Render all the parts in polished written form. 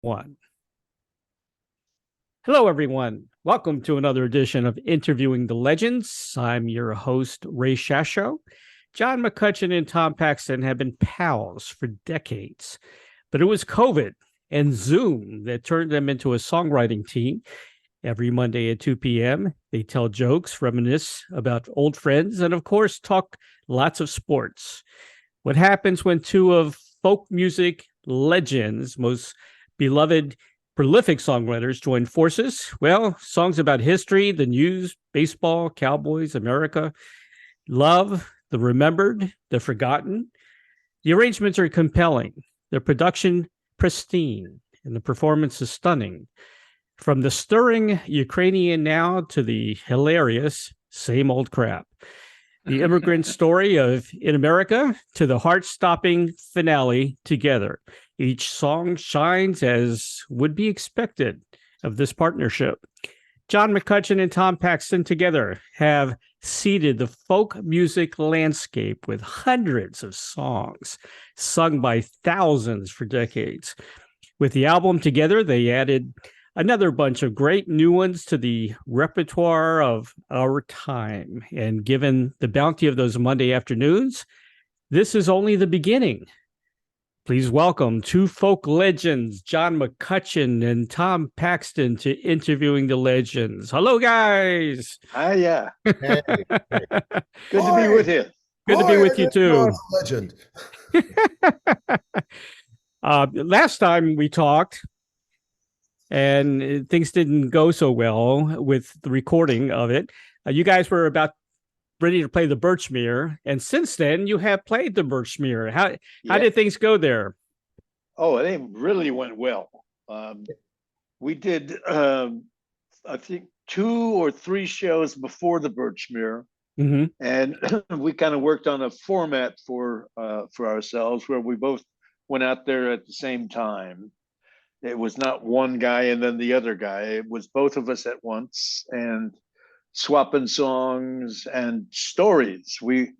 One. Hello, everyone. Welcome to another edition of Interviewing the Legends. I'm your host, Ray Shasho. John McCutcheon and Tom Paxton have been pals for decades, but it was COVID and Zoom that turned them into a songwriting team. Every Monday at 2 p.m., they tell jokes, reminisce about old friends, and of course, talk lots of sports. What happens when two of folk music legends, most beloved, prolific songwriters join forces? Well, songs about history, the news, baseball, cowboys, America, love, the remembered, the forgotten. The arrangements are compelling, the production pristine, and the performance is stunning. From the stirring Ukrainian Now to the hilarious same old crap. The immigrant story of In America to the heart-stopping finale together. Each song shines as would be expected of this partnership. John McCutcheon and Tom Paxton together have seeded the folk music landscape with hundreds of songs sung by thousands for decades. With the album together, they added another bunch of great new ones to the repertoire of our time. And given the bounty of those Monday afternoons, this is only the beginning. Please welcome two folk legends, John McCutcheon and Tom Paxton, to Interviewing the Legends. Hello, guys. Hi, yeah. Hey, hey. Good to be with you. Good to be with you, too. Legend. Last time we talked, and things didn't go so well with the recording of it. You guys were about ready to play the Birchmere, and since then you have played the Birchmere. How did things go there? Oh, they really went well. We did, I think, 2 or 3 shows before the Birchmere, and we kind of worked on a format for ourselves where we both went out there at the same time. It was not one guy and then the other guy. It was both of us at once and swapping songs and stories. We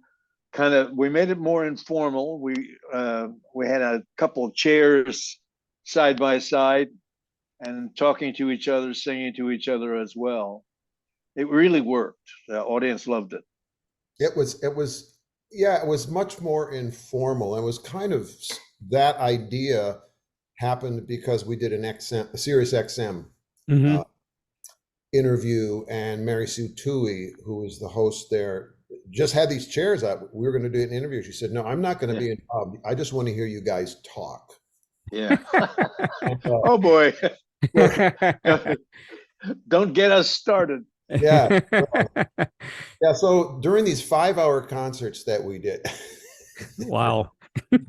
made it more informal. We had a couple of chairs side by side and talking to each other, singing to each other as well. It really worked. The audience loved it. It was much more informal. It was kind of that idea happened because we did a Sirius XM interview, and Mary Sue Toohey, who was the host there, just had these chairs out. We were going to do an interview. She said, "No, I'm not going to be involved. I just want to hear you guys talk." Yeah. Oh boy. Don't get us started. Yeah. Yeah. So during these 5-hour concerts that we did. Wow. We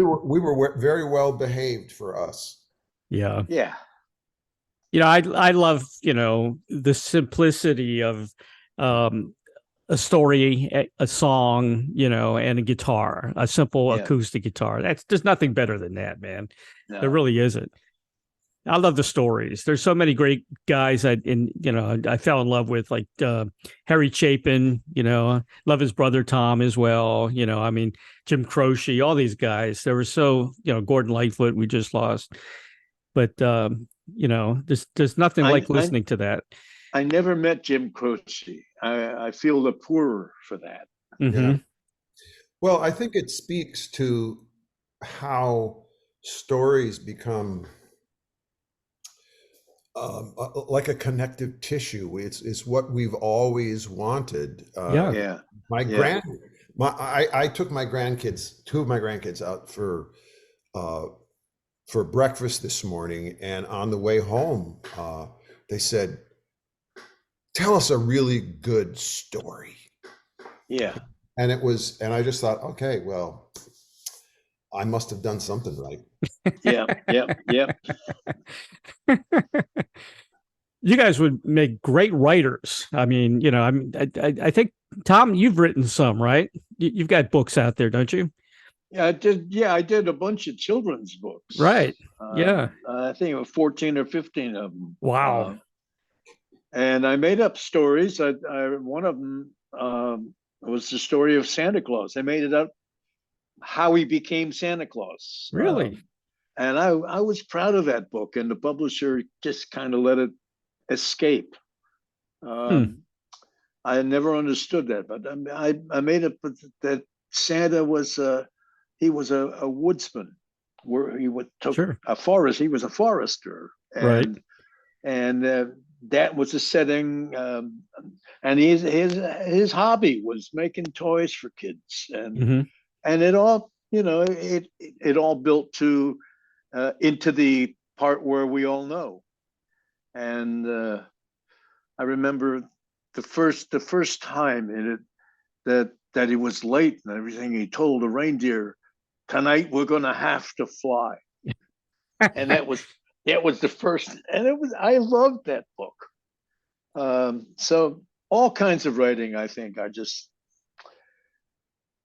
were very well behaved for us. Yeah. Yeah. I love, the simplicity of a story, a song, and a guitar, a simple acoustic guitar. There's nothing better than that, man. No. There really isn't. I love the stories. There's so many great guys I fell in love with, like Harry Chapin, love his brother Tom as well. Jim Croce, all these guys. They were so, Gordon Lightfoot, we just lost. But, there's nothing like listening to that. I never met Jim Croce. I feel the poorer for that. Yeah. Well, I think it speaks to how stories become like a connective tissue. It's what we've always wanted. I took my grandkids, 2 of my grandkids, out for breakfast this morning, and on the way home, they said, "Tell us a really good story." Yeah. And I just thought, okay, well, I must have done something right. Yeah. You guys would make great writers. I mean, I think, Tom, you've written some, right? You've got books out there, don't you? Yeah, I did. Yeah, I did a bunch of children's books. Right. I think it was 14 or 15 of them. Wow. And I made up stories. One of them was the story of Santa Claus. I made it up how he became Santa Claus. Really? And I was proud of that book, and the publisher just kind of let it escape. I never understood that, but I made it that Santa was he was a woodsman, where he took a forest. He was a forester, and that was the setting. And his hobby was making toys for kids, and it all, you know, it all built to into the part where we all know. And I remember the first time in it that he was late and everything. He told the reindeer, "Tonight we're going to have to fly," and that was the first. And I loved that book. So all kinds of writing, I think,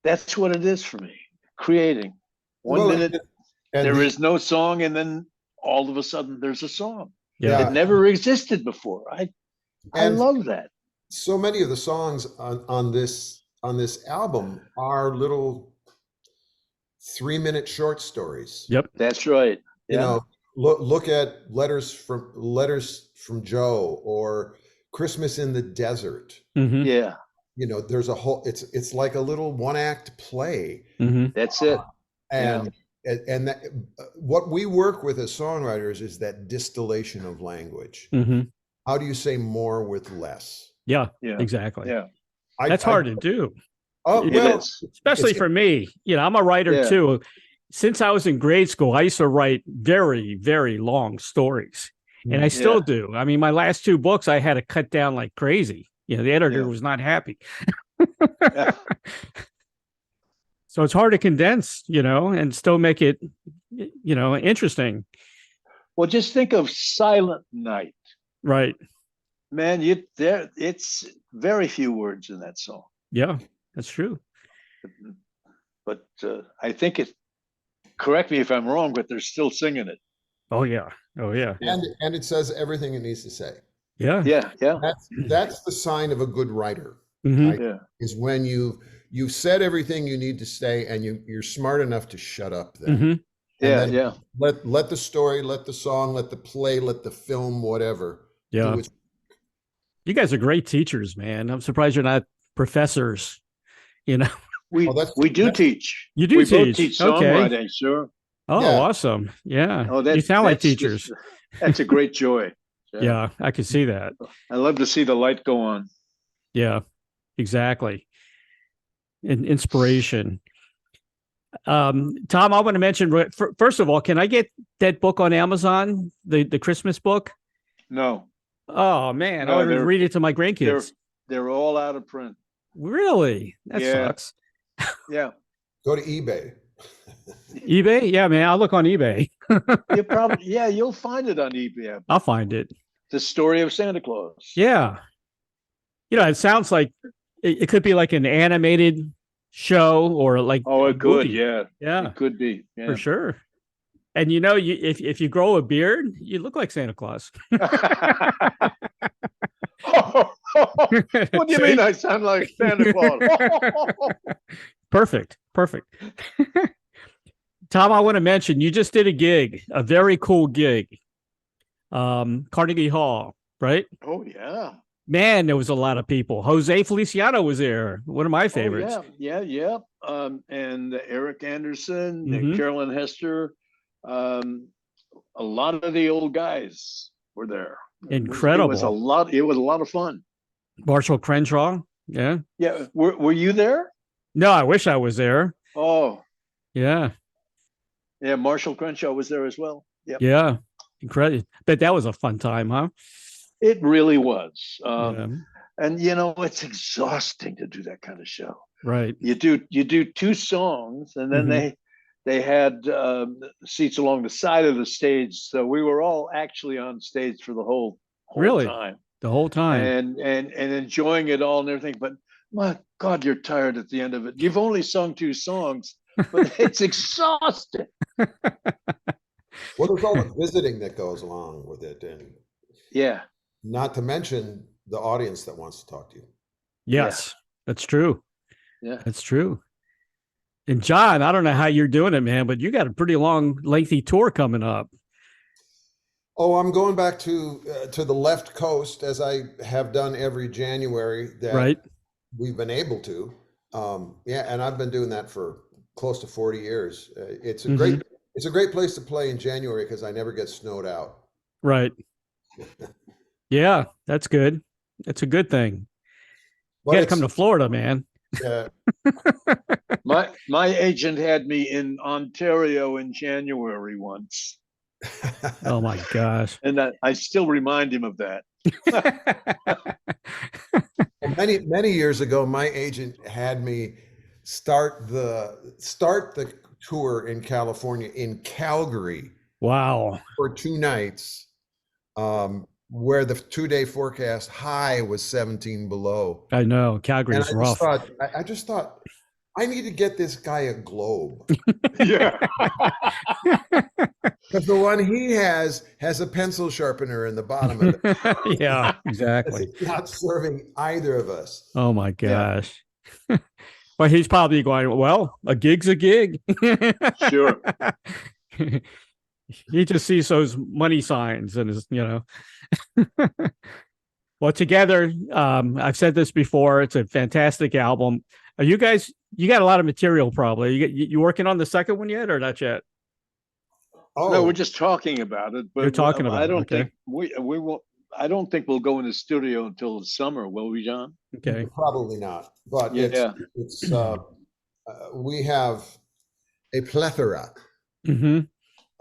that's what it is for me. Creating. One minute there is no song, and then all of a sudden there's a song. It never existed before. I love that. So many of the songs on this album are little 3-minute short stories. Yep, that's right. You know, look at letters from Joe, or Christmas in the Desert. Yeah, you know, there's a whole. It's like a little one-act play. That's it. And that, what we work with as songwriters is that distillation of language. How do you say more with less? Yeah, exactly. Yeah, that's hard to do. Oh, well, especially for me. You know, I'm a writer too. Since I was in grade school, I used to write very, very long stories, and I still do. I mean, my last 2 books I had to cut down like crazy. You know, the editor was not happy. So it's hard to condense, you know, and still make it, you know, interesting. Well, just think of Silent Night. Right. Man, it's very few words in that song. Yeah, that's true. But I think correct me if I'm wrong, but they're still singing it. Oh yeah. And it says everything it needs to say. Yeah. That's the sign of a good writer. Is when you've said everything you need to say, and you're smart enough to shut up then. Let the story, let the song, let the play, let the film, whatever. Yeah. You guys are great teachers, man. I'm surprised you're not professors. You know, we do teach. You do we teach. Both teach songwriting, sure. Oh, awesome. Yeah. Oh, you sound like teachers. That's a great joy. Yeah, I could see that. I love to see the light go on. Yeah, exactly. Inspiration. Tom, I want to mention, first of all, can I get that book on Amazon, the Christmas book? No. Oh, man. I would read it to my grandkids. They're all out of print. Really? That sucks. Yeah. Go to eBay. eBay? Yeah, man. I'll look on eBay. You'll find it on eBay. I'll find it. The Story of Santa Claus. Yeah. You know, it sounds like it could be like an animated show, or like it could, movie. Yeah. It could be. Yeah. For sure. And you know, if you grow a beard, you look like Santa Claus. What do you mean I sound like Santa Claus? Perfect. Tom, I want to mention, you just did a gig, a very cool gig. Carnegie Hall, right? Oh, yeah. Man, there was a lot of people. Jose Feliciano was there. One of my favorites. Oh, yeah. And Eric Anderson, Carolyn Hester. A lot of the old guys were there. Incredible. It was a lot of fun. Marshall Crenshaw. Yeah. Yeah. Were you there? No, I wish I was there. Oh. Yeah. Yeah. Marshall Crenshaw was there as well. Yep. Yeah. Incredible. But that was a fun time, huh? It really was. And you know, it's exhausting to do that kind of show. Right. You do 2 songs, and then they had seats along the side of the stage, so we were all actually on stage for the whole time. The whole time. And enjoying it all and everything. But my God, you're tired at the end of it. You've only sung 2 songs, but it's exhausting. Well, there's all the visiting that goes along with it, and not to mention the audience that wants to talk to you. Yes, that's true. Yeah, that's true. And John, I don't know how you're doing it, man, but you got a pretty long, lengthy tour coming up. Oh, I'm going back to the left coast, as I have done every January that we've been able to. Yeah, and I've been doing that for close to 40 years. It's a great place to play in January because I never get snowed out. Right. Yeah, that's good. That's a good thing. You got to come to Florida, man. Yeah. My agent had me in Ontario in January once. Oh my gosh. And I still remind him of that. Many years ago, my agent had me start the tour in California, in Calgary. Wow. For 2 nights, where the 2-day forecast high was 17 below. I know. Calgary's rough. I just thought, I need to get this guy a globe. Yeah. Because the one he has a pencil sharpener in the bottom of it. Yeah, exactly. It's not serving either of us. Oh my gosh. Yeah. Well, he's probably going, well, a gig's a gig. Sure. He just sees those money signs and is, Well, together, I've said this before, it's a fantastic album. Are you guys, you got a lot of material probably. You working on the second one yet or not yet? Oh, no, we're just talking about it. But you're talking about I don't it. Okay. think we won't. I don't think we'll go in the studio until the summer, will we, John? Okay. Probably not. But yeah, we have a plethora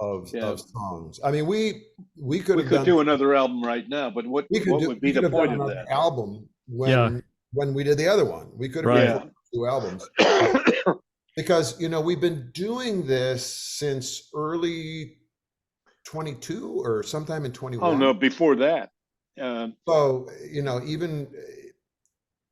of songs. I mean, we could do another album right now, but what would be the point of that album when we did the other one? We could have done 2 albums. Because, we've been doing this since early 22 or sometime in 21. Oh, no, before that. So,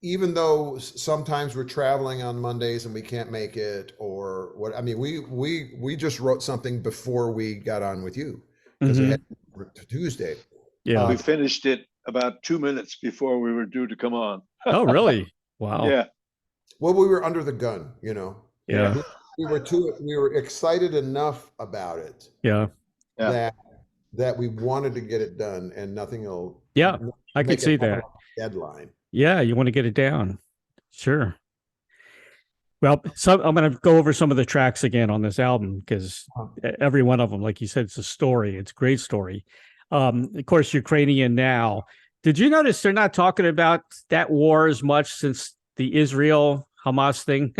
even though sometimes we're traveling on Mondays and we can't make it or what, I mean, we just wrote something before we got on with you because it had Tuesday. Yeah. We finished it about 2 minutes before we were due to come on. Oh, really? Wow. Yeah. Well, we were under the gun, Yeah. We were excited enough about it. Yeah. That we wanted to get it done and nothing will. Yeah. I can see that. Deadline. Yeah. You want to get it down. Sure. Well, I'm going to go over some of the tracks again on this album because every one of them, like you said, it's a story. It's a great story. Of course, Ukrainian Now. Did you notice they're not talking about that war as much since the Israel-Hamas thing?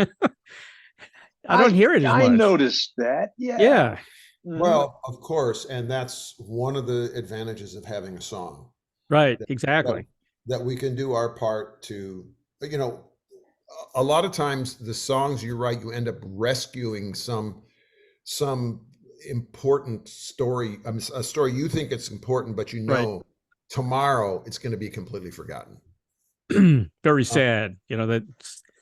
I don't hear it as much. I noticed that. Yeah. Yeah. Well, of course. And that's one of the advantages of having a song. Right. Exactly. That we can do our part to, a lot of times the songs you write, you end up rescuing some important story, a story you think it's important, but tomorrow it's going to be completely forgotten. Very sad, that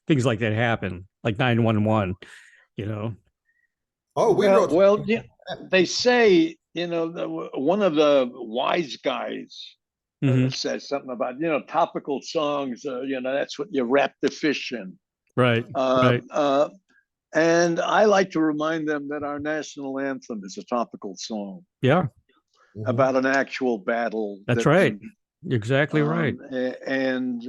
things like that happen, like 911, Oh, well, yeah, they say, one of the wise guys says something about, topical songs, that's what you wrap the fish in. Right. And I like to remind them that our national anthem is a topical song. Yeah. About an actual battle. That's right. Exactly right. And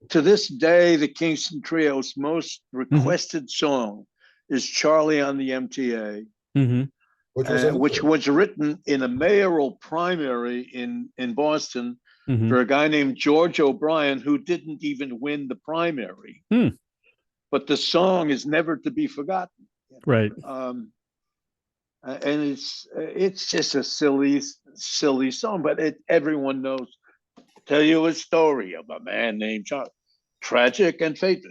to this day, the Kingston Trio's most requested song is Charlie on the MTA, which was written in a mayoral primary in Boston for a guy named George O'Brien, who didn't even win the primary. But the song is never to be forgotten. Right. And it's just a silly song, but everyone knows. Tell you a story of a man named Charlie. Tragic and faithful.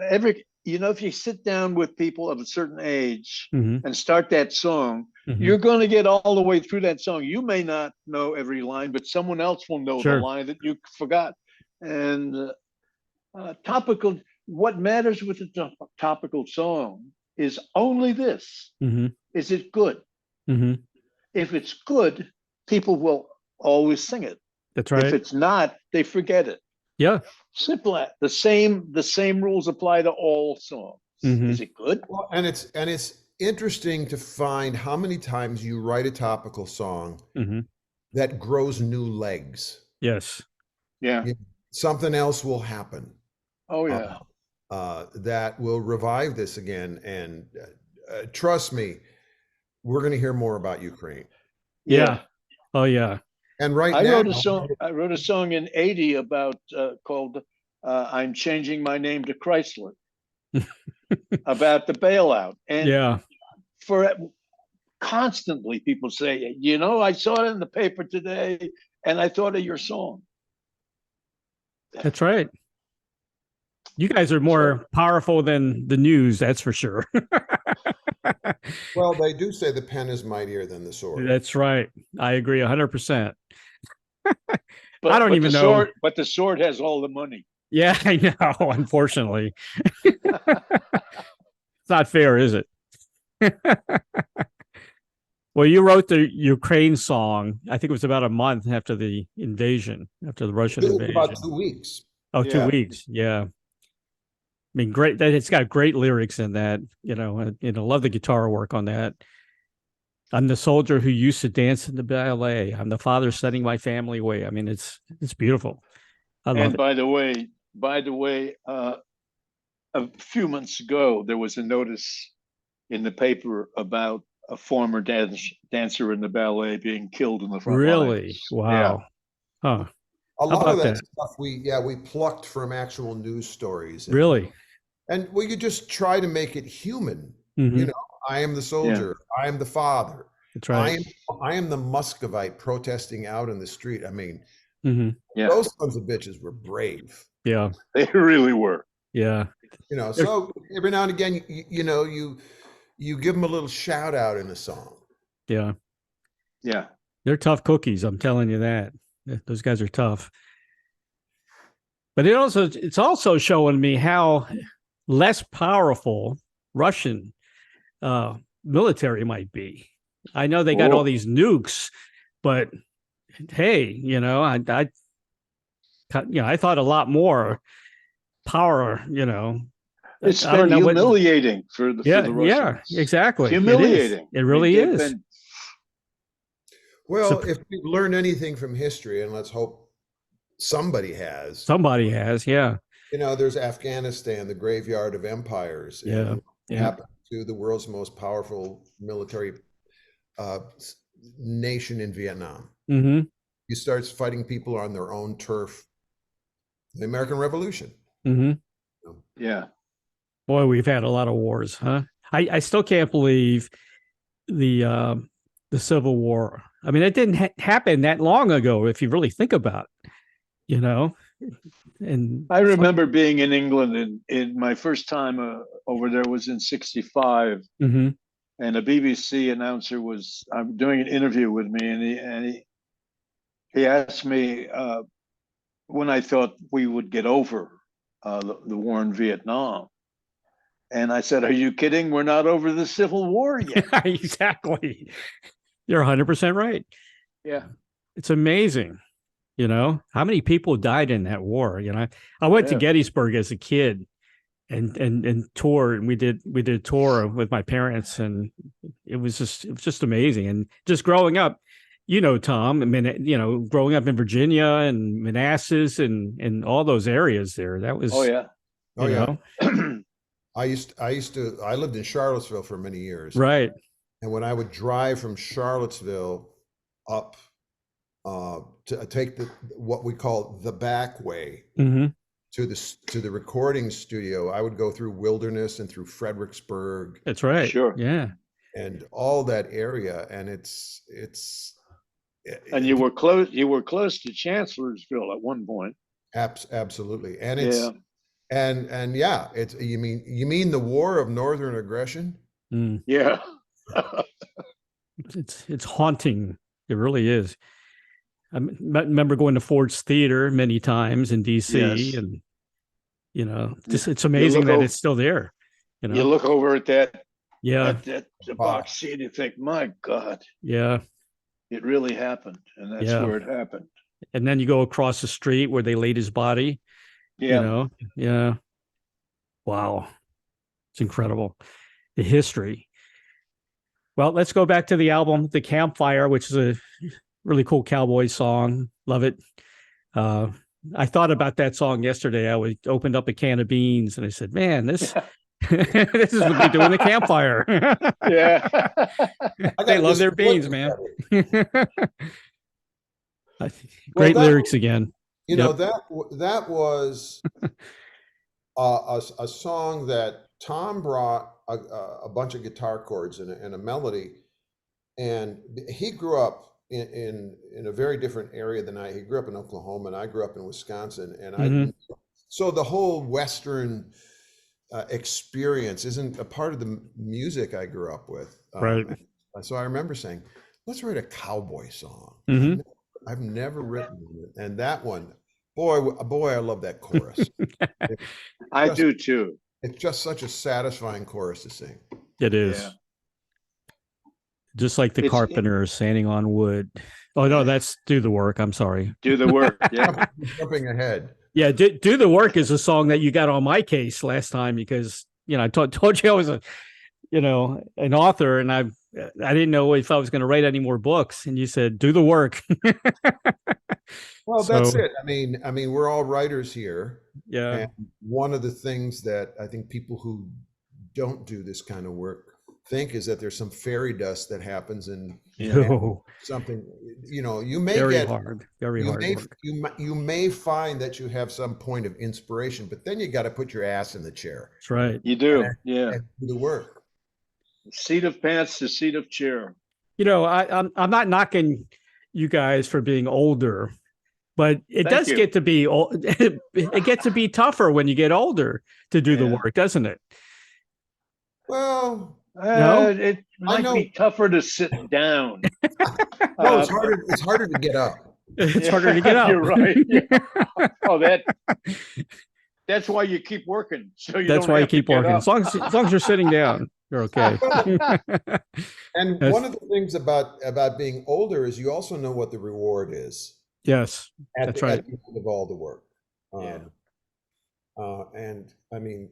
If you sit down with people of a certain age and start that song, you're going to get all the way through that song. You may not know every line, but someone else will know the line that you forgot. And topical, what matters with a topical song is only this. Is it good? If it's good, people will always sing it. That's right. If it's not, they forget it. Yeah. Simple. The same rules apply to all songs. Is it good? Well, and it's interesting to find how many times you write a topical song that grows new legs. Yes. Yeah. Something else will happen. Oh yeah. That will revive this again. And trust me, we're going to hear more about Ukraine. Yeah. Oh yeah. And right I now, wrote a song in '80 about called "I'm Changing My Name to Chrysler," about the bailout. And for constantly people say, you know, I saw it in the paper today, and I thought of your song. That's right. You guys are more powerful than the news, that's for sure. Well, they do say the pen is mightier than the sword. That's right. I agree 100%. But, I don't even know. But the sword has all the money. Yeah, I know, unfortunately. It's not fair, is it? Well, you wrote the Ukraine song, I think it was about a month after the invasion, after the Russian invasion. About 2 weeks. Oh, 2 weeks. Yeah. I mean, great. It's got great lyrics in that, you know, and I love the guitar work on that. I'm the soldier who used to dance in the ballet. I'm the father sending my family away. I mean, it's beautiful. I love it. By the way, a few months ago, there was a notice in the paper about a former dancer in the ballet being killed in the front lines. Wow. Yeah. Huh. A lot of that stuff we plucked from actual news stories. Really? And well, you just try to make it human. You know, I am the soldier. I am the father. That's right. I am the Muscovite protesting out in the street. I mean, yeah, those sons of bitches were brave. Yeah, they really were. Yeah. You know, so every now and again, you know, you give them a little shout out in a song. Yeah. Yeah. They're tough cookies. I'm telling you that. Those guys are tough. But it's also showing me how less powerful Russian military might be. I know they got all these nukes, but hey, you know, I thought a lot more power, you know. It's been humiliating for the Russians. Yeah, exactly. Humiliating. It really is. Well, if we've learned anything from history, and let's hope somebody has. Somebody has, yeah. You know, there's Afghanistan, the graveyard of empires. Yeah. And happened to the world's most powerful military nation in Vietnam. You start fighting people on their own turf. The American Revolution. Yeah. Boy, we've had a lot of wars, huh? I still can't believe the Civil War. I mean, it didn't happen that long ago, if you really think about it, you know. And I remember being in England in my first time over there was in '65, and a BBC announcer was doing an interview with me, and he asked me when I thought we would get over the war in Vietnam. And I said, "Are you kidding? We're not over the Civil War yet." Exactly. You're 100% right. Yeah. It's amazing, you know, how many people died in that war. You know, I went to Gettysburg as a kid and toured, and we did a tour with my parents, and it was just amazing. And just growing up, you know, Tom, I mean, you know, growing up in Virginia and Manassas and all those areas there, that was, you know. I lived in Charlottesville for many years. Right. And when I would drive from Charlottesville up to take what we call the back way to the recording studio, I would go through Wilderness and through Fredericksburg. That's right. Sure. Yeah. And all that area, and and you were close to Chancellorsville at one point. Absolutely. And it's and yeah, it's you mean the War of Northern Aggression? Yeah. It's haunting. It really is. I remember going to Ford's Theater many times in DC, and you know, just it's amazing that it's still there. You know, you look over at that that box seat, you think, my God, it really happened, and that's where it happened. And then you go across the street where they laid his body. You know, wow. It's incredible. The history. Well, let's go back to the album, The Campfire, which is a really cool cowboy song. Love it. I thought about that song yesterday. I opened up a can of beans and I said, man, this this is what they do in the campfire. Yeah. They love their beans, man. Great lyrics again. You know, that was a song that Tom brought a bunch of guitar chords and a melody. And he grew up in a very different area than he grew up in Oklahoma, and I grew up in Wisconsin. And so the whole Western experience isn't a part of the music I grew up with. Right. So I remember saying, let's write a cowboy song. I've never written it. And that one, boy, I love that chorus. I do too. It's just such a satisfying chorus to sing. It is. Yeah. Just like the Carpenters sanding on wood. Oh, no, that's Do the Work. I'm sorry. Do the Work. Yeah. Jumping ahead. Yeah. Do the Work is a song that you got on my case last time because, you know, I told you I was an author, and I didn't know if I was going to write any more books. And you said, do the work. Well, that's it. I mean, we're all writers here. Yeah. And one of the things that I think people who don't do this kind of work think is that there's some fairy dust that happens and something, you know, you may very hard work. You may find that you have some point of inspiration, but then you got to put your ass in the chair. That's right. You do. And do the work. Seat of pants to seat of chair. You know, I'm not knocking you guys for being older, but it does get to be old. It gets to be tougher when you get older to do the work, doesn't it? Well, it might be tougher to sit down. No, it's harder to get up. It's harder to get up. You're right. Yeah. Oh, that's why you keep working. So that's why you keep working. As long as you're sitting down, you're okay. And one of the things about being older is you also know what the reward is. Yes, that's right. At the end of all the work. And I mean,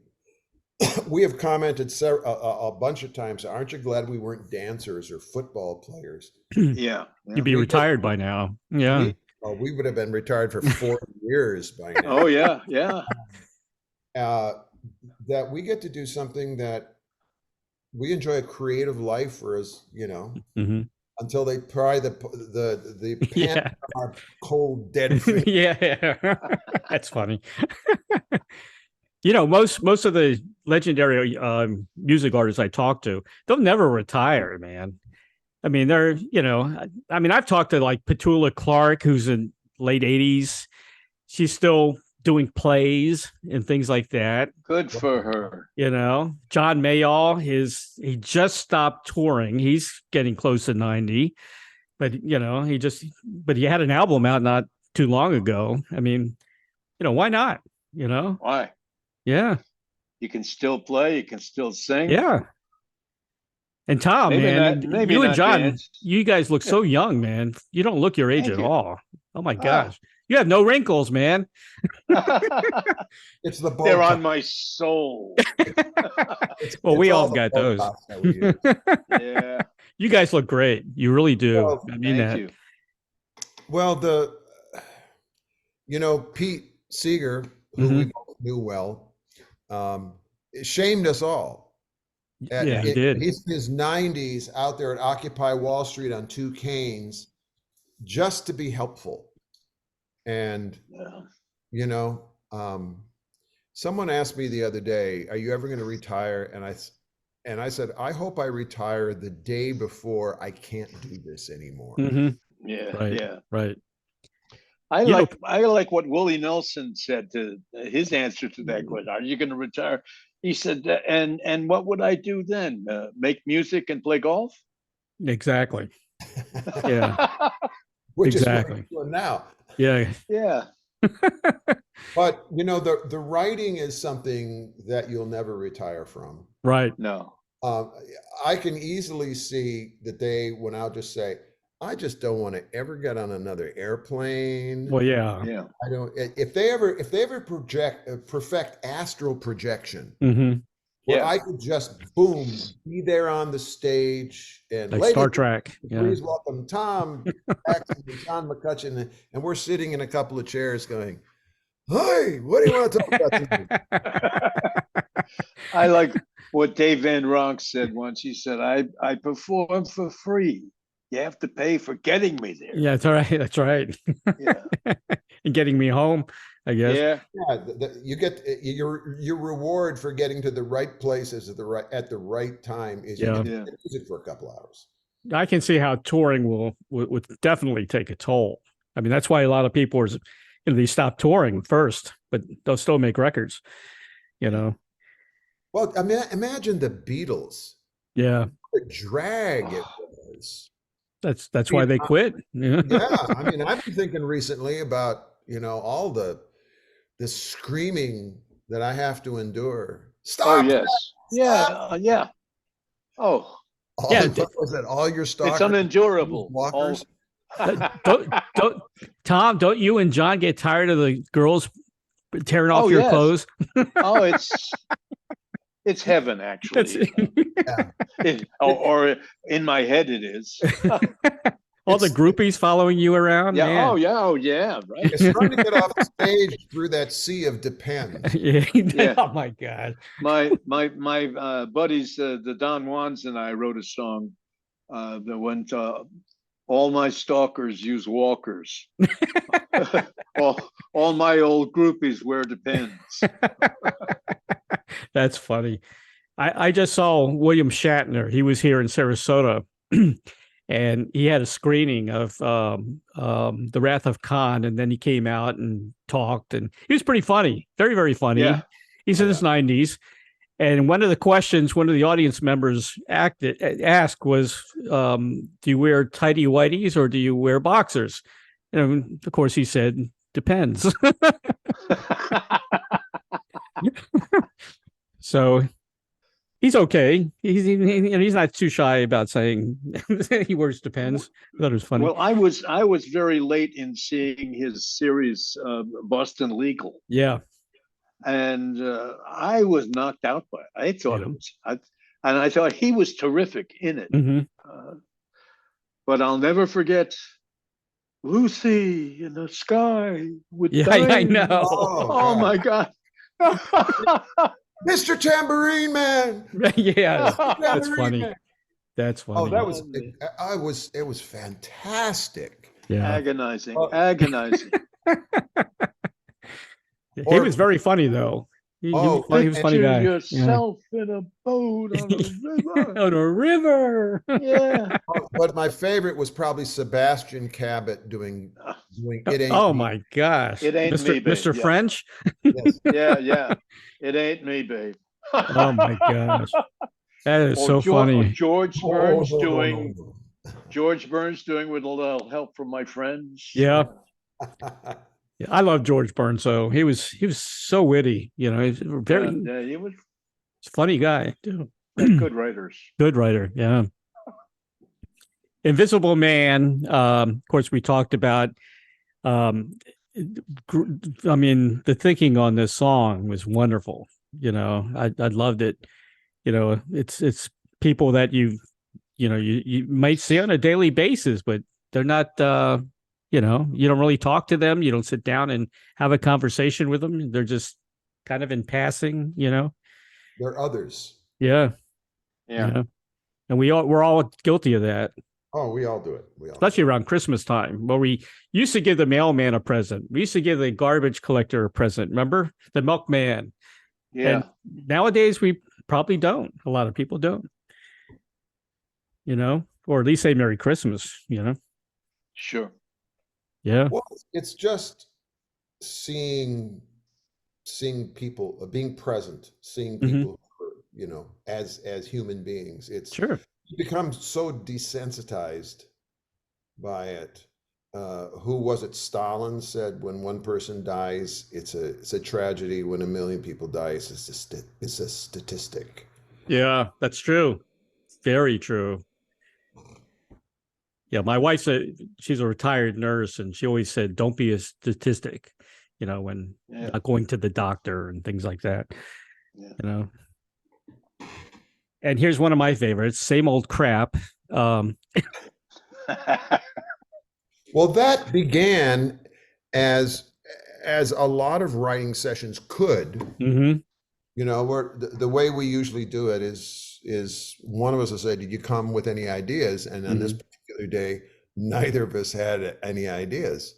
we have commented a bunch of times, aren't you glad we weren't dancers or football players? Yeah. You'd be retired by now. Yeah. We would have been retired for 40 years by now. Oh, yeah. Yeah. That we get to do something that we enjoy, a creative life, whereas, you know, until they pry the pan from our cold, dead feet. Yeah. That's funny. You know, most of the legendary music artists I talk to, they'll never retire, man. I mean, I've talked to like Petula Clark, who's in late 80s. She's still doing plays and things like that. Good for her. You know, John Mayall, he just stopped touring. He's getting close to 90, but you know, he had an album out not too long ago. I mean, you know, why not? You know, why? Yeah. You can still play. You can still sing. Yeah. And Tom, you and John, dance. You guys look so young, man. You don't look your age at all. Oh my gosh. You have no wrinkles, man. It's the they're on my soul. Well, we all got those. Yeah. You guys look great. You really do. Well, I mean that. You. Well, Pete Seeger, who we both knew well, shamed us all. Yeah, he did. He's in his 90s out there at Occupy Wall Street on 2 canes just to be helpful. And, someone asked me the other day, are you ever going to retire? And I said, I hope I retire the day before I can't do this anymore. Mm-hmm. Yeah. Right. Yeah. Right. I like what Willie Nelson said to his answer to that question. Are you going to retire? He said, and what would I do then? Make music and play golf? Exactly. Yeah. Which exactly. is what we're doing now. Yeah. Yeah. But the writing is something that you'll never retire from. Right. No. I can easily see the day when I'll just say, I just don't want to ever get on another airplane. Well, yeah. I don't. If they ever perfect astral projection, mm-hmm. where I could just boom, be there on the stage and like Star Trek. Please welcome Tom Paxton and John McCutcheon, and we're sitting in a couple of chairs going, "Hi, what do you want to talk about today?" I like what Dave Van Ronk said once. He said, I perform for free. You have to pay for getting me there. Yeah, that's all right. That's right. Yeah. And getting me home, I guess. Yeah. You get your reward for getting to the right places at the right time is you get to use it for a couple hours. I can see how touring would definitely take a toll. I mean, that's why a lot of people they stop touring first, but they'll still make records. Well, I mean, imagine the Beatles. Yeah. The drag it was. That's why they quit. Yeah. I mean, I've been thinking recently about, all the screaming that I have to endure. Stop. Oh, yes. Stop. Yeah. Oh. Was that all your stalkers? It's unendurable. Walkers? Tom, don't you and John get tired of the girls tearing off your clothes? Oh, it's heaven, actually. Or in my head, it is. All the groupies following you around. Yeah. Man. Oh, yeah. Right. It's trying to get off the stage through that sea of depends. Yeah. Oh my God. My buddies, the Don Juans, and I wrote a song that went. All my stalkers use walkers. all my old groupies wear Depends. That's funny. I just saw William Shatner. He was here in Sarasota, and he had a screening of The Wrath of Khan, and then he came out and talked, and he was pretty funny, very, very funny. Yeah. He's in his 90s. And one of the questions one of the audience members asked was, do you wear tighty whities or do you wear boxers? And of course he said, depends. So he's okay. He's not too shy about saying he wears Depends. I thought it was funny. Well, I was very late in seeing his series, Boston Legal. Yeah. And I was knocked out by it. I thought it was, and I thought he was terrific in it. Mm-hmm. But I'll never forget Lucy in the sky with I know. Oh my God. Mr. Tambourine Man. Yeah, that's funny. Man. That's funny. Oh, that was it was fantastic. Yeah. Agonizing. He was very funny though. He was a funny guy. Yourself in a boat on a river. On a river. Yeah. But my favorite was probably Sebastian Cabot doing It Ain't Oh Me. My gosh. It Ain't Me, babe. Mr. Yeah. French? Yes. Yeah. It Ain't Me, babe. Oh my gosh. That is so funny. George Burns doing with a little help from my friends. Yeah. I love George Burns, so he was so witty, he's very he was a funny guy too. Good writers. Good writer, yeah. Invisible Man, of course we talked about I mean the thinking on this song was wonderful. I loved it. It's people that you might see on a daily basis, but they're not you don't really talk to them. You don't sit down and have a conversation with them. They're just kind of in passing, They're others. Yeah. And we're all guilty of that. Oh, we all do it. Especially around Christmas time, where we used to give the mailman a present. We used to give the garbage collector a present. Remember? The milkman. Yeah. And nowadays we probably don't. A lot of people don't. Or at least say Merry Christmas, Sure. Yeah. Well, it's just seeing people, being present, seeing people, as human beings. It's sure. You become so desensitized by it. Who was it? Stalin said, "When one person dies, it's a tragedy. When 1 million people die, it's a statistic." Yeah, that's true. Very true. Yeah, my wife said she's a retired nurse, and she always said, "Don't be a statistic," when not going to the doctor and things like that. Yeah. And here's one of my favorites, Same Old Crap. Well, that began as a lot of writing sessions could. Mm-hmm. You know, where the way we usually do it is one of us will say, "Did you come with any ideas?" And on this particular day, neither of us had any ideas.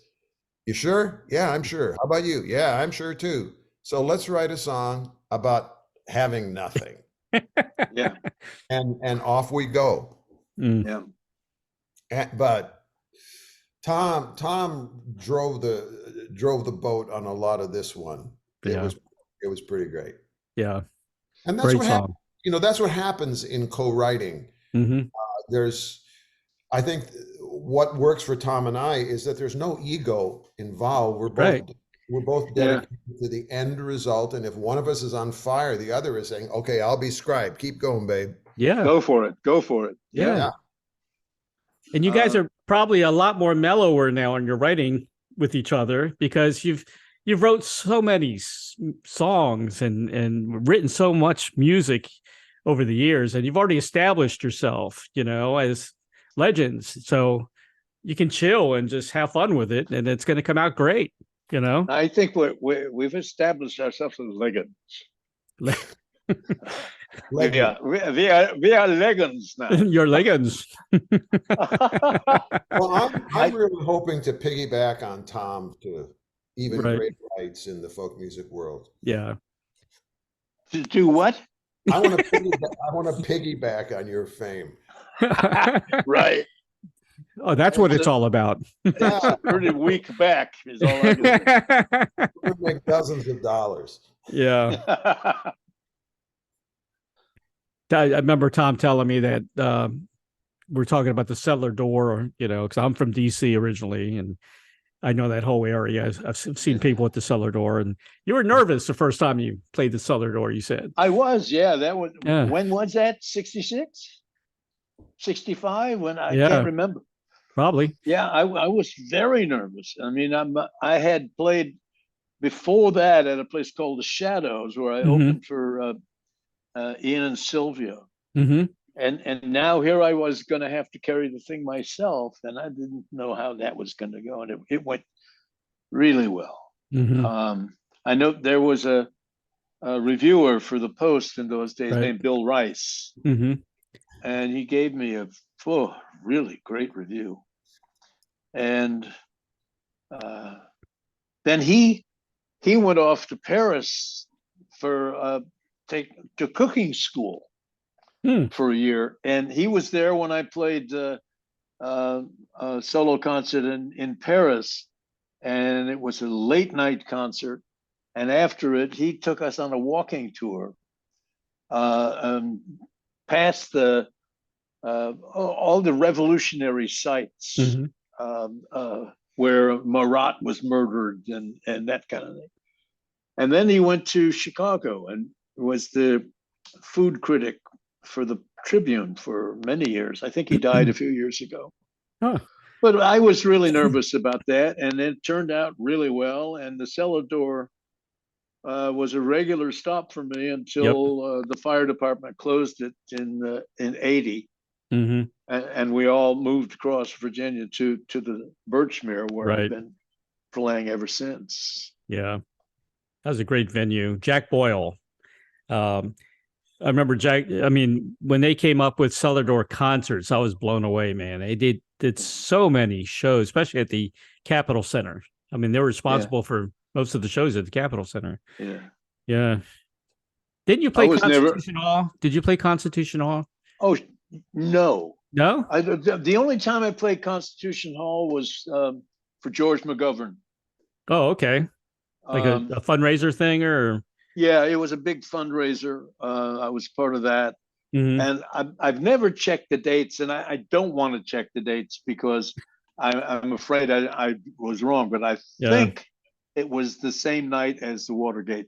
You sure? Yeah, I'm sure. How about you? Yeah, I'm sure too. So let's write a song about having nothing. Yeah. And off we go. Yeah. But Tom drove the boat on a lot of this one. It was pretty great. Yeah. And that's what happens. You know, that's what happens in co-writing. I think what works for Tom and I is that there's no ego involved. We're both dedicated to the end result. And if one of us is on fire, the other is saying, "Okay, I'll be scribe. Keep going, babe. Yeah. Go for it. Go for it." Yeah. And you guys are probably a lot more mellower now in your writing with each other, because you've wrote so many songs and written so much music over the years, and you've already established yourself, you know, as legends. So you can chill and just have fun with it, and it's going to come out great, you know. I think we've established ourselves as legends. We are legends now. You're legends. Well, I'm really hoping to piggyback on Tom to even greater heights in the folk music world. Yeah. To do what? I want to piggyback on your fame. Right. Oh, that's what it's all about. Yeah, pretty weak back is all I can say. We'll make dozens of dollars. Yeah. I remember Tom telling me that we're talking about the Cellar Door, you know, because I'm from DC originally, and I know that whole area. I've seen people at the Cellar Door, and you were nervous the first time you played the Cellar Door, you said. I was, yeah. That was when was that? 66? 65? When I can't remember. Probably. Yeah, I was very nervous. I mean, I had played before that at a place called the Shadows, where I opened for Ian and Sylvia. And now here I was going to have to carry the thing myself, and I didn't know how that was going to go, and it went really well. I know there was a reviewer for the Post in those days named Bill Rice, and he gave me a really great review. And then he went off to Paris for to cooking school for a year, and he was there when I played a solo concert in Paris, and it was a late night concert. And after it, he took us on a walking tour past all the revolutionary sites where Marat was murdered and that kind of thing. And then he went to Chicago and was the food critic for the Tribune for many years. I think he died a few years ago. But I was really nervous about that, and it turned out really well. And the Cellar Door was a regular stop for me until the fire department closed it in 80. And we all moved across Virginia to the Birchmere, where I've been playing ever since. Yeah, that was a great venue. Jack Boyle. I remember Jack. I mean, when they came up with Cellar Door concerts, I was blown away, man. They did so many shows, especially at the Capitol Center. I mean, they were responsible for most of the shows at the Capitol Center. Yeah. Didn't you play Constitution Hall? Did you play Constitution Hall? Oh, no. No? The only time I played Constitution Hall was for George McGovern. Oh, okay. Like a fundraiser thing, or? Yeah, it was a big fundraiser. I was part of that. And I've never checked the dates, and I don't want to check the dates because I'm afraid I was wrong, but I think it was the same night as the Watergate.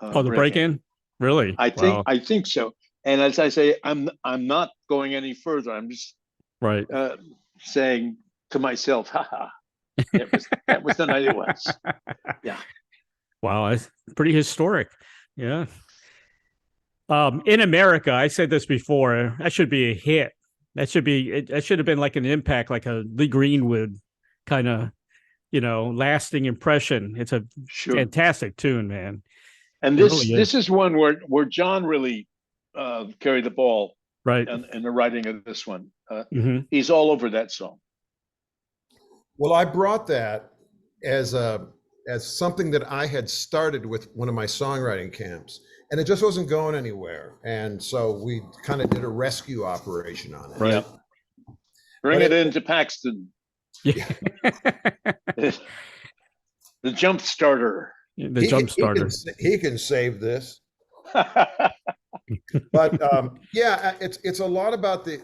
The break-in? Really? I think so. And as I say, I'm not going any further. I'm just saying to myself, haha, that was the night it was. Yeah. Wow, it's pretty historic. Yeah. In America, I said this before, that should be a hit. That should have been like an impact, like a Lee Greenwood kind of, lasting impression. It's a fantastic tune, man. And this is one where John really carried the ball, right, in the writing of this one. He's all over that song. Well, I brought that as something that I had started with one of my songwriting camps, and it just wasn't going anywhere. And so we kind of did a rescue operation on it. Right. Yep. Bring it into Paxton. Yeah. The jump starter. The jump starter. He can save this. But yeah, it's a lot about the,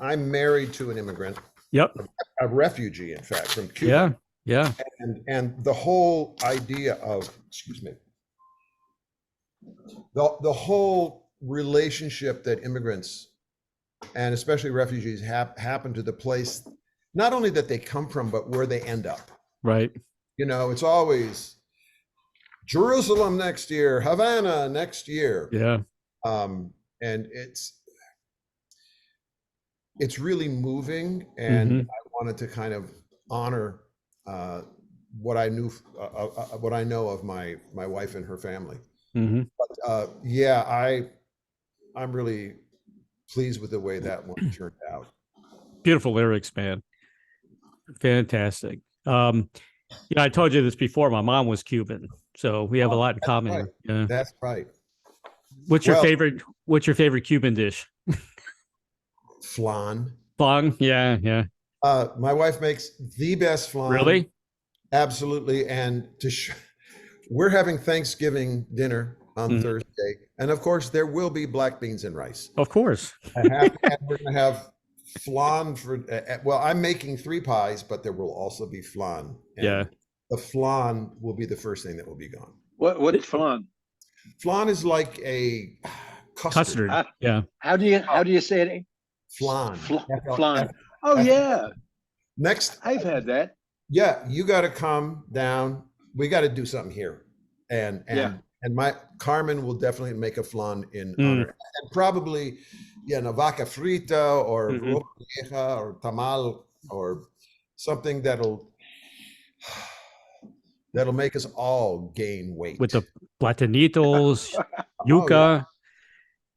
I'm married to an immigrant. Yep. A refugee, in fact, from Cuba. Yeah. And the whole idea of, the whole relationship that immigrants and especially refugees happen to the place, not only that they come from, but where they end up. Right. It's always Jerusalem next year, Havana next year. Yeah. And it's really moving, and I wanted to kind of honor what I know of my wife and her family. But yeah, I'm really pleased with the way that one turned out. Beautiful lyrics, man. Fantastic. I told you this before. My mom was Cuban, so we have a lot in common. Right. Yeah, that's right. What's your favorite Cuban dish? Flan. Flan, yeah. My wife makes the best flan. Really? Absolutely. And we're having Thanksgiving dinner on Thursday, and of course there will be black beans and rice. Of course. And we're going to have flan for. Well, I'm making 3 pies, but there will also be flan. And the flan will be the first thing that will be gone. What flan? Flan is like a custard. Yeah. How do you say it? Flan. Flan. Oh yeah. Next, I've had that. Yeah, you got to come down. We got to do something here, and my Carmen will definitely make a flan in honor, and probably vaca frita or vieja or tamal or something that'll make us all gain weight with the platanitos, yuca.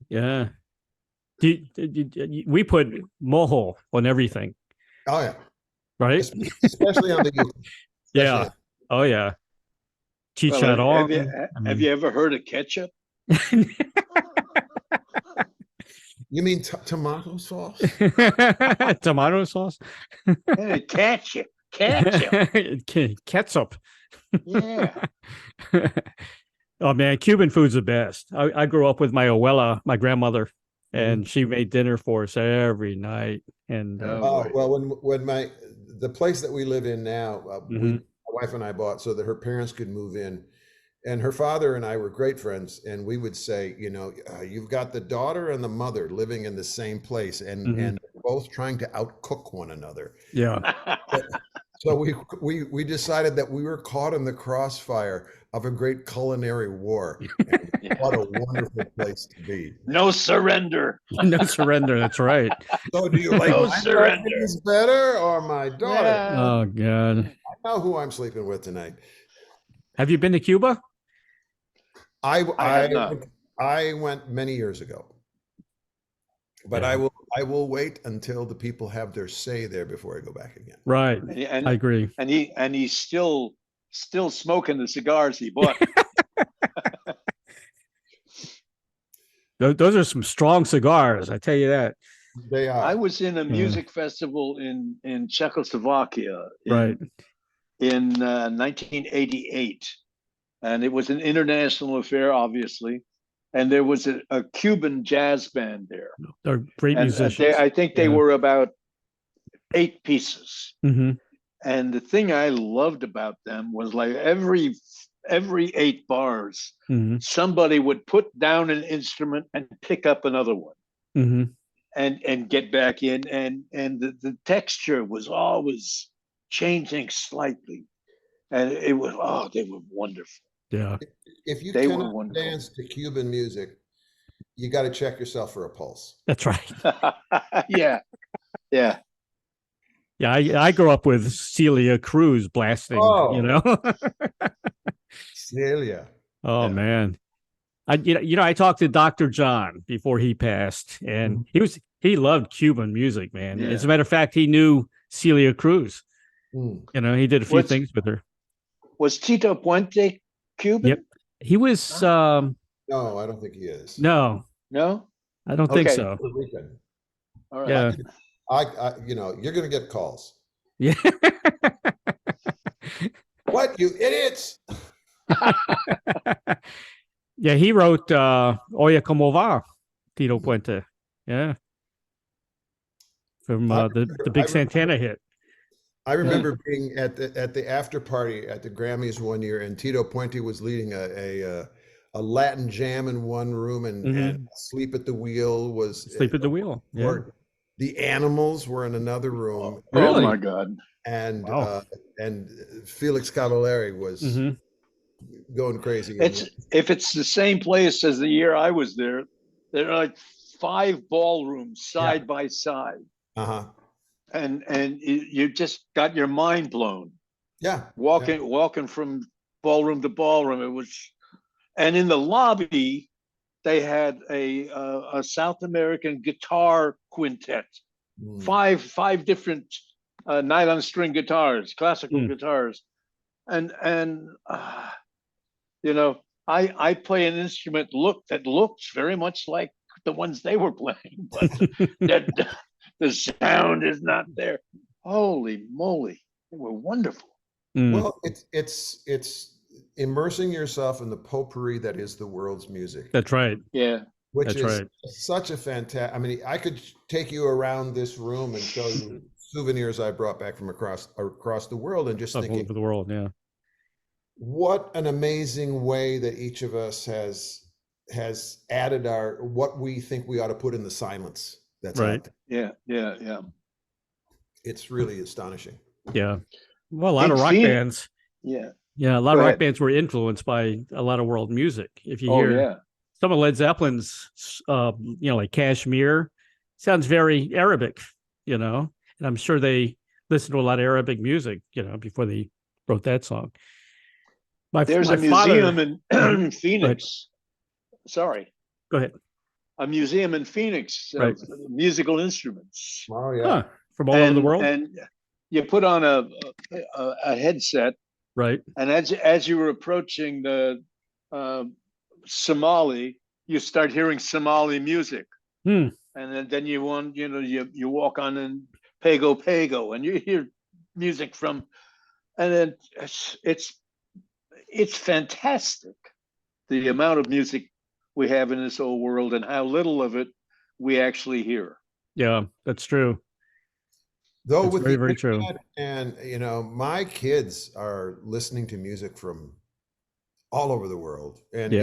Yeah. We put mojo on everything. Oh yeah. Right? Especially on the yuca. Yeah. Oh yeah. Chicharron. Well, have you ever heard of ketchup? You mean tomato sauce? Tomato sauce? Ketchup. Ketchup. Yeah. Oh man, Cuban food's the best. I grew up with my abuela, my grandmother, and she made dinner for us every night. And well, when the place that we live in now, my wife and I bought so that her parents could move in, and her father and I were great friends, and we would say, you've got the daughter and the mother living in the same place, and they're both trying to outcook one another. Yeah. So we decided that we were caught in the crossfire of a great culinary war. What a wonderful place to be. No surrender. No surrender. That's right. So do you like my surrender is better or my daughter? Yeah. Oh God. I know who I'm sleeping with tonight. Have you been to Cuba? I went many years ago, but I will wait until the people have their say there before I go back again. Right. And I agree. And he's still smoking the cigars he bought. Those are some strong cigars, I tell you that. They are. I was in a music festival in Czechoslovakia in 1988, and it was an international affair, obviously. And there was a Cuban jazz band there. They're great musicians. I think they were about 8 pieces. Mm-hmm. And the thing I loved about them was like every 8 bars, somebody would put down an instrument and pick up another one, and get back in, and the texture was always changing slightly, and it was they were wonderful. Yeah. If you cannot dance to Cuban music, you got to check yourself for a pulse. That's right. Yeah. Yeah. Yeah, I grew up with Celia Cruz blasting, you know. Celia. Oh, yeah. Man. I talked to Dr. John before he passed, and he loved Cuban music, man. Yeah. As a matter of fact, he knew Celia Cruz. You know, he did a few things with her. Was Tito Puente Cuban? Yep. He was no, I don't think he is. No. I don't think so. All right. Yeah. I you know, you're going to get calls. Yeah. What, you idiots? Yeah, he wrote Oye Como Va, Tito Puente. Yeah. From the big Santana hit. I remember being at the after party at the Grammys one year, and Tito Puente was leading a Latin jam in one room, and Sleep at the Wheel was Sleep at the Wheel. Yeah. The Animals were in another room. Really? Oh my God! And Felix Cavallari was going crazy. If it's the same place as the year I was there, there are like 5 ballrooms side by side. And you just got your mind blown. Yeah. Walking from ballroom to ballroom. It was, and in the lobby, they had a South American guitar quintet, 5 different nylon string guitars, classical guitars, and you know, I play an instrument that looks very much like the ones they were playing, but the sound is not there. Holy moly, they were wonderful. Well, it's immersing yourself in the potpourri that is the world's music. That's right. Yeah. Which is such a fantastic, I mean, I could take you around this room and show you souvenirs I brought back from across the world, and just thinking, over the world, yeah. What an amazing way that each of us has added what we think we ought to put in the silence. That's right. Yeah. It's really astonishing. Yeah. Well, a lot of rock bands. Yeah. Yeah, a lot of rock bands were influenced by a lot of world music. If you hear some of Led Zeppelin's, like Kashmir, sounds very Arabic, and I'm sure they listened to a lot of Arabic music, before they wrote that song. There's a museum in Phoenix. Sorry. Go ahead. A museum in Phoenix of musical instruments. Oh yeah. From all over the world. And you put on a headset. Right. And as you were approaching the Somali, you start hearing Somali music. And then you walk on in Pago, and you hear music from, and then it's fantastic, the amount of music we have in this old world and how little of it we actually hear. Yeah, that's true. Though that's with very, very true. And my kids are listening to music from all over the world, and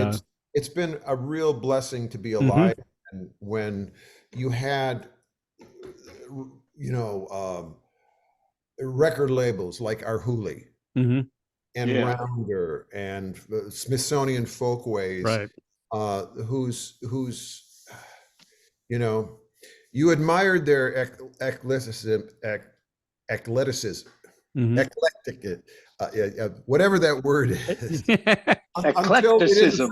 it's been a real blessing to be alive. And when you had record labels like Arhoolie and Rounder and Smithsonian Folkways, right? Who's you admired their eclecticism, eclectic, whatever that word is. Eclecticism.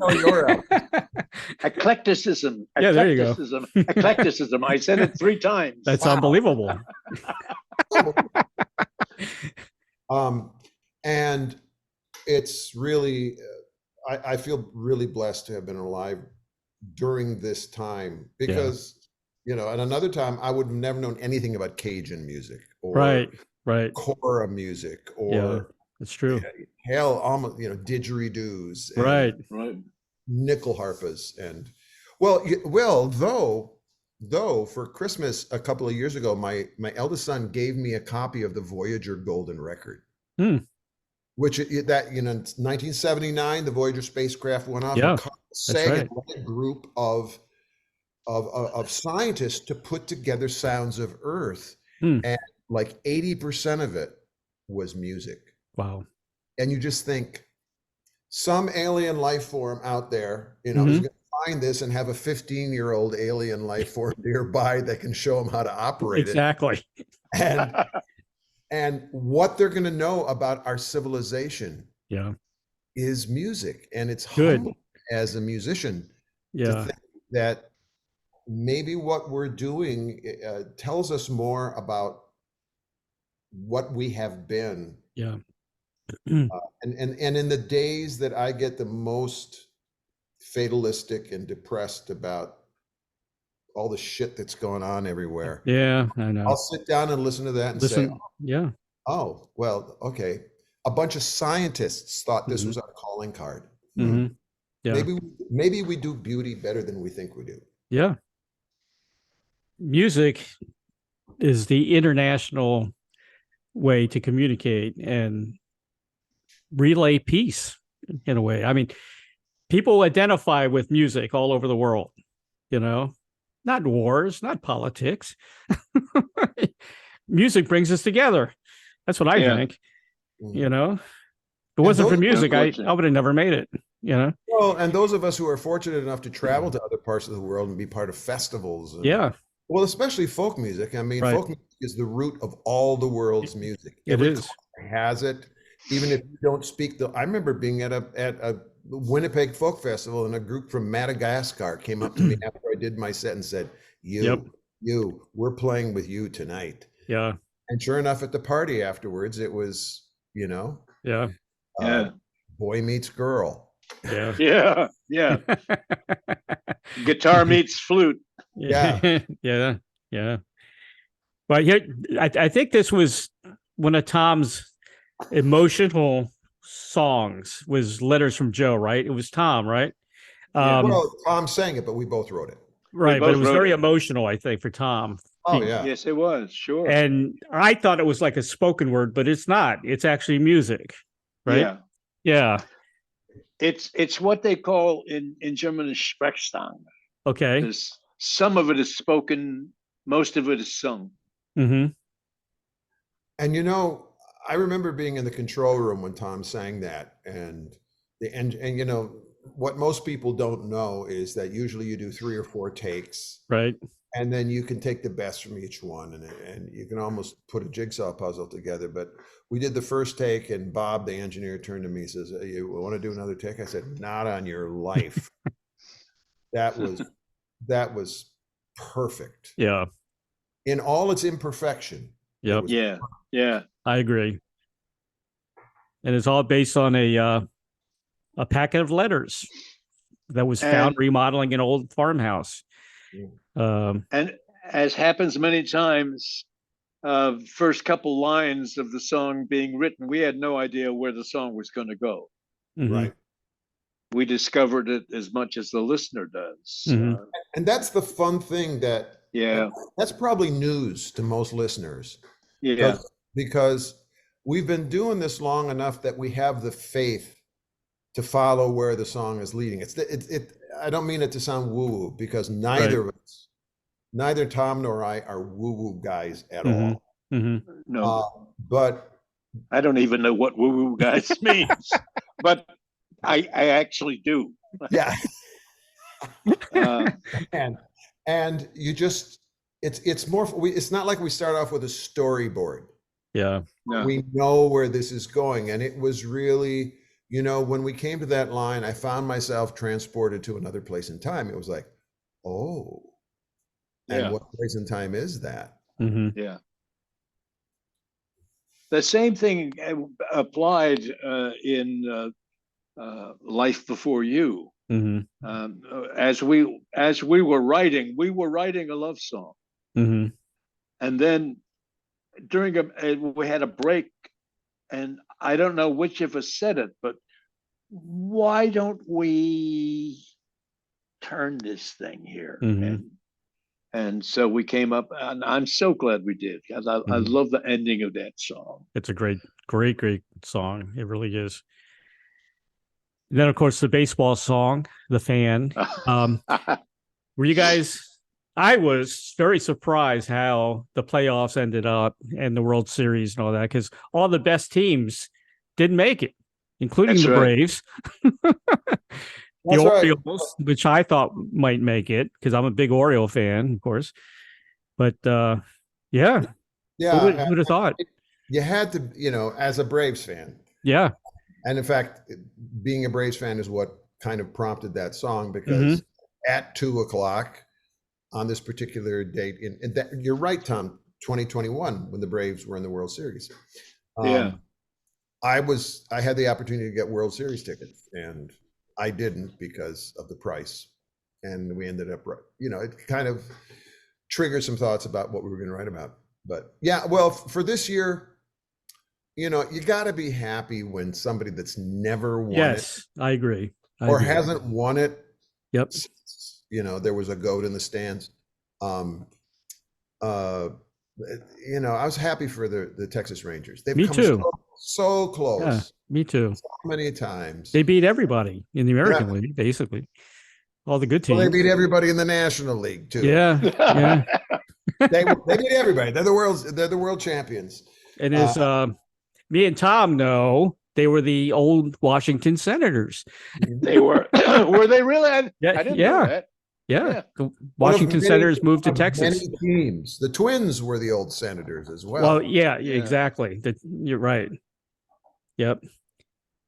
Eclecticism. Yeah, there you go. Eclecticism. I said it 3 times. That's unbelievable. And it's really, I feel really blessed to have been alive during this time, because at another time I would have never known anything about Cajun music or Kora music or that's true. Hell, almost didgeridoos, right, nickel harpas, and though for Christmas a couple of years ago, my eldest son gave me a copy of the Voyager Golden Record, which 1979 the Voyager spacecraft went off. Yeah, Sagan led a group of scientists to put together sounds of Earth, and like 80% of it was music. Wow. And you just think some alien life form out there, is going to find this and have a 15-year-old alien life form nearby that can show them how to operate exactly. it. And what they're going to know about our civilization is music. And it's humbling as a musician to think that maybe what we're doing tells us more about what we have been. Yeah. And in the days that I get the most fatalistic and depressed about all the shit that's going on everywhere. Yeah, I know. I'll sit down and listen to that and say, oh, well, okay. A bunch of scientists thought this was our calling card. Yeah. Maybe we do beauty better than we think we do. Yeah. Music is the international way to communicate and relay peace in a way. I mean, people identify with music all over the world, you know, not wars, not politics. Music brings us together. That's what I think, you know. If it wasn't for music, I would have never made it, you know. Well, and those of us who are fortunate enough to travel to other parts of the world and be part of festivals. And, well, especially folk music. I mean, folk music is the root of all the world's music. Every country has it, even if you don't speak I remember being at a Winnipeg Folk Festival, and a group from Madagascar came up to me after I did my set and said, we're playing with you tonight. Yeah. And sure enough, at the party afterwards, it was, you know, boy meets girl. Yeah. Yeah. Guitar meets flute. Yeah. But I think this was one of Tom's emotional songs, was Letters from Joe, right? It was Tom, right? Well, Tom sang it, but we both wrote it. Right, but it was very emotional, I think, for Tom. Oh, yeah. Yes, it was, sure. And I thought it was like a spoken word, but it's not. It's actually music, right? Yeah. It's what they call in German Sprechstunde. Okay. There's, some of it is spoken, most of it is sung. Mm-hmm. And you know, I remember being in the control room when Tom sang that, and you know, what most people don't know is that usually you do 3 or 4 takes, right? And then you can take the best from each one, and you can almost put a jigsaw puzzle together. But we did the first take, and Bob, the engineer, turned to me and says, "You want to do another take?" I said, "Not on your life." That was perfect. Yeah. In all its imperfection. Yep. Yeah. I agree. And it's all based on a packet of letters that was found remodeling an old farmhouse. And as happens many times, first couple lines of the song being written, we had no idea where the song was going to go. Right. We discovered it as much as the listener does. And that's the fun thing that's probably news to most listeners. Yeah. Because we've been doing this long enough that we have the faith to follow where the song is leading. I don't mean it to sound woo-woo, because neither Tom nor I are woo-woo guys at all. No. But I don't even know what woo-woo guys means, but I actually do. Yeah. And you just, it's more, it's not like we start off with a storyboard. Yeah. We know where this is going. And it was really, you know, when we came to that line, I found myself transported to another place in time. It was like, oh, and what place in time is that? Yeah. The same thing applied in Life Before You. As we were writing a love song. And then we had a break, and I don't know which of us said it, but why don't we turn this thing here? And so we came up, and I'm so glad we did, because I love the ending of that song. It's a great song. It really is. And then, of course, the baseball song, "The Fan." Were you guys? I was very surprised how the playoffs ended up and the World Series and all that, because all the best teams didn't make it, including the Braves. the That's right. Orioles, which I thought might make it because I'm a big Oriole fan, of course. But yeah, Yeah, who'd have thought? you had to, as a Braves fan. Yeah. And in fact, being a Braves fan is what kind of prompted that song, because at 2:00 on this particular date, and that, you're right, Tom, 2021, when the Braves were in the World Series. I had the opportunity to get World Series tickets, and I didn't because of the price. And we ended up, it kind of triggered some thoughts about what we were going to write about. But yeah, well, for this year, you got to be happy when somebody that's never won it. Yes, I agree. Or hasn't won it. Yep. Since, there was a goat in the stands. I was happy for the Texas Rangers. They've me come too. So close. Yeah, me too. So many times. They beat everybody in the American League, basically. All the good teams. Well, they beat everybody in the National League too. Yeah. Yeah. they beat everybody. They're the world champions. And as me and Tom know, they were the old Washington Senators. They were. Were they really? I didn't know that. Yeah. The Washington Senators moved to Texas. Many teams. The Twins were the old Senators as well. Well, yeah. Exactly. You're right. Yep.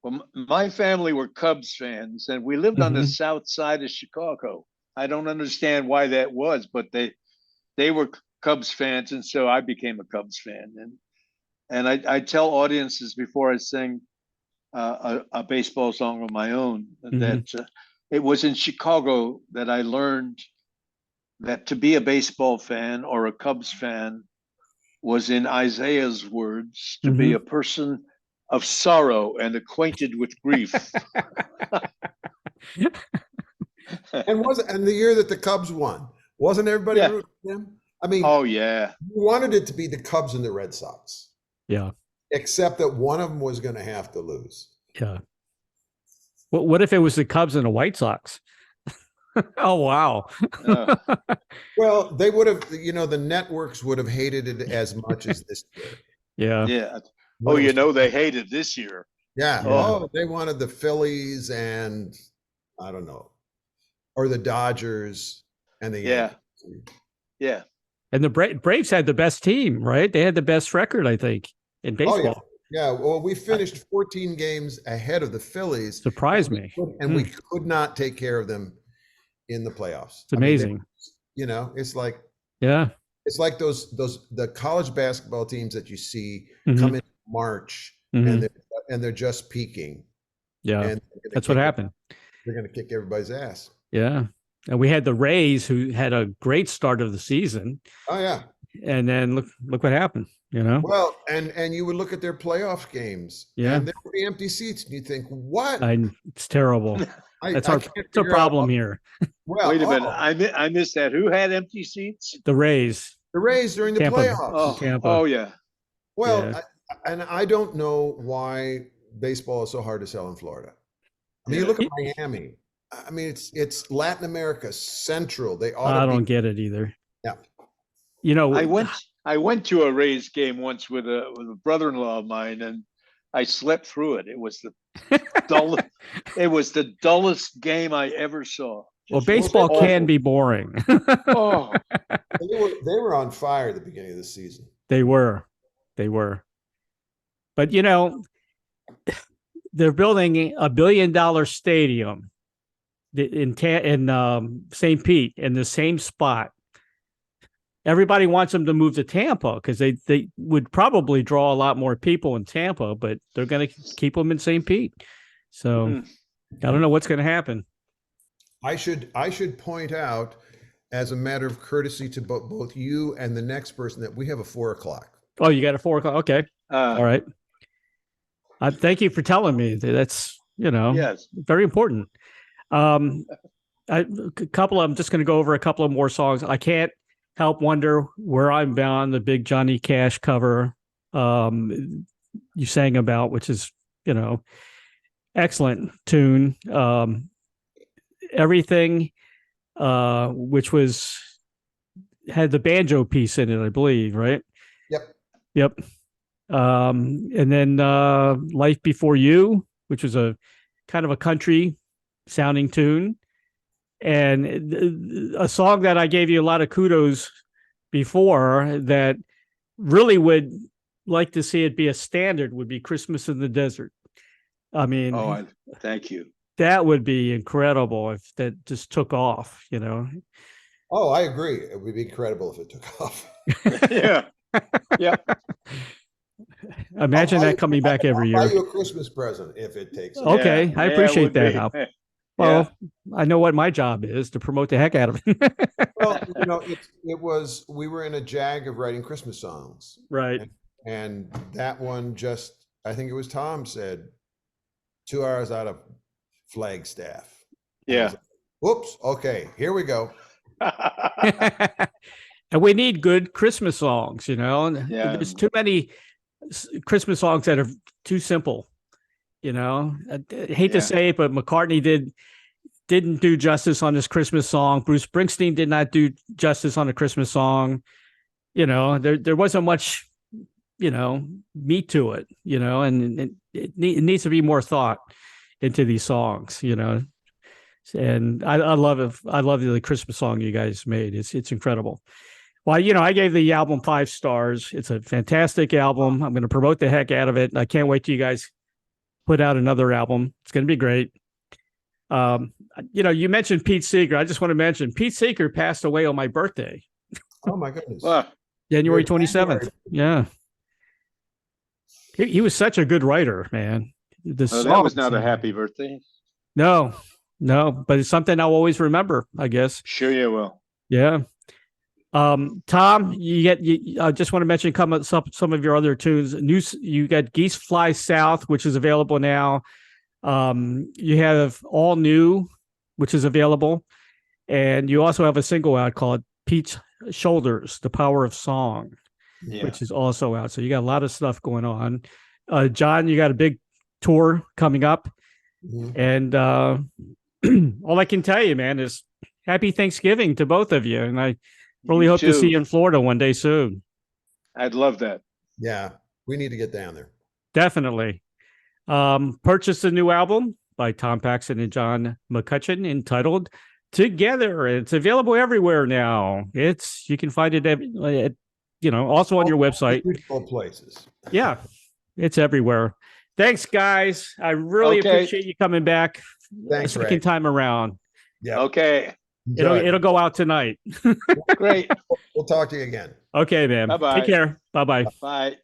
Well, my family were Cubs fans, and we lived on the south side of Chicago. I don't understand why that was, but they were Cubs fans, and so I became a Cubs fan. And I tell audiences before I sing a baseball song of my own that it was in Chicago that I learned that to be a baseball fan or a Cubs fan was, in Isaiah's words, to be a person of sorrow and acquainted with grief. And the year that the Cubs won, wasn't everybody rooting for them? I mean, oh yeah, you wanted it to be the Cubs and the Red Sox. Yeah. Except that one of them was going to have to lose. Yeah. What if it was the Cubs and the White Sox? Oh, wow. Well, they would have, the networks would have hated it as much as this year. Yeah. Yeah. Oh, they hated this year. Yeah. Oh, they wanted the Phillies and I don't know, or the Dodgers and the Yankees. Yeah. And the Braves had the best team, right? They had the best record, I think, in baseball. Oh, yeah. Well, we finished 14 games ahead of the Phillies. Surprised me. And we could not take care of them in the playoffs. It's amazing. It's like, it's like the college basketball teams that you see come in March and they're just peaking. Yeah. And that's what happened. They're going to kick everybody's ass. Yeah. And we had the Rays, who had a great start of the season. Oh yeah. And then look what happened, Well, and you would look at their playoff games, and there would be empty seats, and you think, what? It's terrible. That's our problem here. Well, wait a minute. I missed that. Who had empty seats? The Rays. The Rays during the playoffs. Tampa. Oh yeah. Well, I don't know why baseball is so hard to sell in Florida. I mean, you look at Miami. I mean, it's Latin America, Central. I don't get it either. Yeah. I went to a Rays game once with a brother-in-law of mine, and I slept through it. It was the dullest game I ever saw. Well, baseball can be boring. Oh. They were on fire at the beginning of the season. They were. But they're building $1 billion stadium in St. Pete in the same spot. Everybody wants them to move to Tampa because they would probably draw a lot more people in Tampa, but they're going to keep them in St. Pete. So I don't know what's going to happen. I should point out, as a matter of courtesy to both you and the next person, that we have a 4:00. Oh, you got a 4:00? Okay. All right. Thank you for telling me. That's, very important. I'm just going to go over a couple of more songs. I can't help wonder where I'm bound, the big Johnny Cash cover you sang about, which is, excellent tune. Everything, which had the banjo piece in it, I believe, right? Yep. And then Life Before You, which was a kind of a country sounding tune. And a song that I gave you a lot of kudos before that really would like to see it be a standard would be Christmas in the Desert. I mean, thank you. That would be incredible if that just took off, you know. Oh, I agree. It would be incredible if it took off. Yeah. Yeah. Imagine that coming back every year. I'll buy you a Christmas present if it takes off. Okay, yeah, I appreciate that. Well, yeah. I know what my job is, to promote the heck out of it. Well, you know, we were in a jag of writing Christmas songs. Right. And that one just, I think it was Tom said, 2 hours out of Flagstaff. Yeah. Like, whoops. Okay, here we go. And we need good Christmas songs, you know. Yeah. There's too many Christmas songs that are too simple, you know. I hate to say it, but McCartney didn't do justice on this Christmas song. Bruce Springsteen did not do justice on a Christmas song. You know, there wasn't much, you know, meat to it, you know, and it needs to be more thought into these songs, you know. And I love it. I love the Christmas song you guys made. It's incredible. Well, you know, I gave the album 5 stars. It's a fantastic album. I'm going to promote the heck out of it. I can't wait till you guys put out another album. It's going to be great. You know, you mentioned Pete Seeger. I just want to mention Pete Seeger passed away on my birthday. Oh my goodness. January 27th. Yeah. He was such a good writer, man. That was not a happy birthday. No, but it's something I'll always remember, I guess. Sure you will. Yeah. Tom, I just want to mention some of your other tunes. You got Geese Fly South, which is available now. You have All New, which is available. And you also have a single out called Pete's Shoulders, The Power of Song, which is also out. So you got a lot of stuff going on. John, you got a big tour coming up. Mm-hmm. And all I can tell you, man, is happy Thanksgiving to both of you. And I really hope to see you in Florida one day soon. I'd love that. Yeah, we need to get down there. Definitely. Purchase a new album by Tom Paxton and John McCutcheon entitled Together. It's available everywhere now. You can find it at, you know, also on your website. All places. Yeah, it's everywhere. Thanks, guys. I really appreciate you coming back. Thanks, a second time around. Yeah. Okay. It'll go out tonight. Great. We'll talk to you again. Okay, man. Bye-bye. Take care. Bye-bye. Bye.